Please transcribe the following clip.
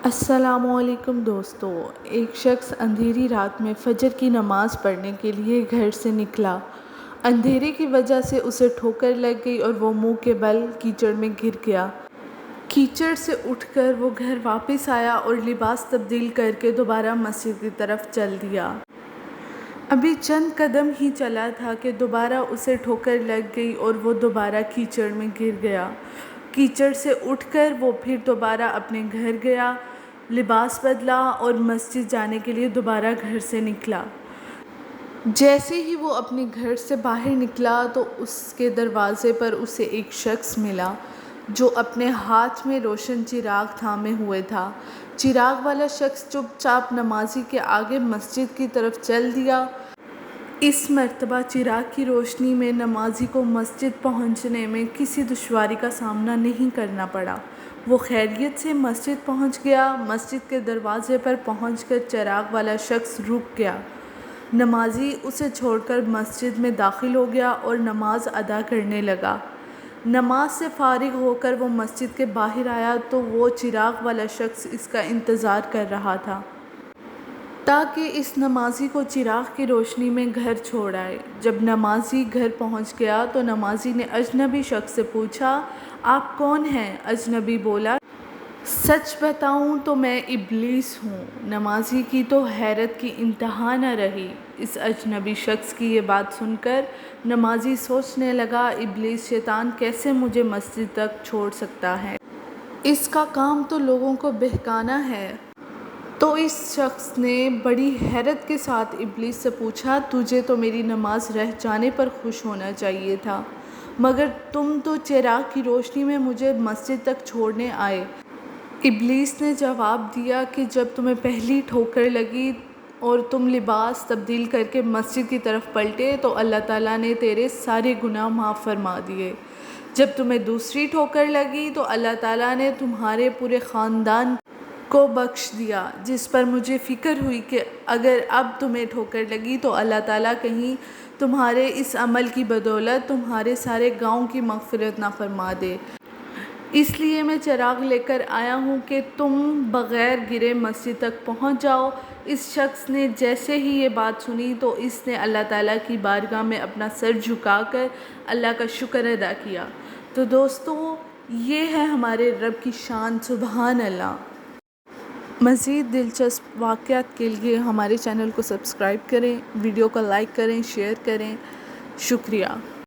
السلام علیکم دوستو۔ ایک شخص اندھیری رات میں فجر کی نماز پڑھنے کے لیے گھر سے نکلا۔ اندھیرے کی وجہ سے اسے ٹھوکر لگ گئی اور وہ منہ کے بل کیچڑ میں گر گیا۔ کیچڑ سے اٹھ کر وہ گھر واپس آیا اور لباس تبدیل کر کے دوبارہ مسجد کی طرف چل دیا۔ ابھی چند قدم ہی چلا تھا کہ دوبارہ اسے ٹھوکر لگ گئی اور وہ دوبارہ کیچڑ میں گر گیا۔ کیچڑ سے اٹھ کر وہ پھر دوبارہ اپنے گھر گیا، لباس بدلا اور مسجد جانے کے لیے دوبارہ گھر سے نکلا۔ جیسے ہی وہ اپنے گھر سے باہر نکلا تو اس کے دروازے پر اسے ایک شخص ملا جو اپنے ہاتھ میں روشن چراغ تھامے ہوئے تھا۔ چراغ والا شخص چپ چاپ نمازی کے آگے مسجد کی طرف چل دیا۔ اس مرتبہ چراغ کی روشنی میں نمازی کو مسجد پہنچنے میں کسی دشواری کا سامنا نہیں کرنا پڑا۔ وہ خیریت سے مسجد پہنچ گیا۔ مسجد کے دروازے پر پہنچ کر چراغ والا شخص رک گیا۔ نمازی اسے چھوڑ کر مسجد میں داخل ہو گیا اور نماز ادا کرنے لگا۔ نماز سے فارغ ہو کر وہ مسجد کے باہر آیا تو وہ چراغ والا شخص اس کا انتظار کر رہا تھا تاکہ اس نمازی کو چراغ کی روشنی میں گھر چھوڑ آئے۔ جب نمازی گھر پہنچ گیا تو نمازی نے اجنبی شخص سے پوچھا، "آپ کون ہیں؟" اجنبی بولا، "سچ بتاؤں تو میں ابلیس ہوں۔" نمازی کی تو حیرت کی انتہا نہ رہی۔ اس اجنبی شخص کی یہ بات سن کر نمازی سوچنے لگا، ابلیس شیطان کیسے مجھے مسجد تک چھوڑ سکتا ہے؟ اس کا کام تو لوگوں کو بہکانا ہے۔ تو اس شخص نے بڑی حیرت کے ساتھ ابلیس سے پوچھا، "تجھے تو میری نماز رہ جانے پر خوش ہونا چاہیے تھا، مگر تم تو چراغ کی روشنی میں مجھے مسجد تک چھوڑنے آئے۔" ابلیس نے جواب دیا کہ جب تمہیں پہلی ٹھوکر لگی اور تم لباس تبدیل کر کے مسجد کی طرف پلٹے تو اللہ تعالیٰ نے تیرے سارے گناہ معاف فرما دیے۔ جب تمہیں دوسری ٹھوکر لگی تو اللہ تعالیٰ نے تمہارے پورے خاندان کو بخش دیا، جس پر مجھے فکر ہوئی کہ اگر اب تمہیں ٹھوکر لگی تو اللہ تعالیٰ کہیں تمہارے اس عمل کی بدولت تمہارے سارے گاؤں کی مغفرت نہ فرما دے۔ اس لیے میں چراغ لے کر آیا ہوں کہ تم بغیر گرے مسجد تک پہنچ جاؤ۔ اس شخص نے جیسے ہی یہ بات سنی تو اس نے اللہ تعالیٰ کی بارگاہ میں اپنا سر جھکا کر اللہ کا شکر ادا کیا۔ تو دوستو، یہ ہے ہمارے رب کی شان، سبحان اللہ۔ مزید دلچسپ واقعات کے لیے ہمارے چینل کو سبسکرائب کریں، ویڈیو کو لائک کریں، شیئر کریں۔ شکریہ۔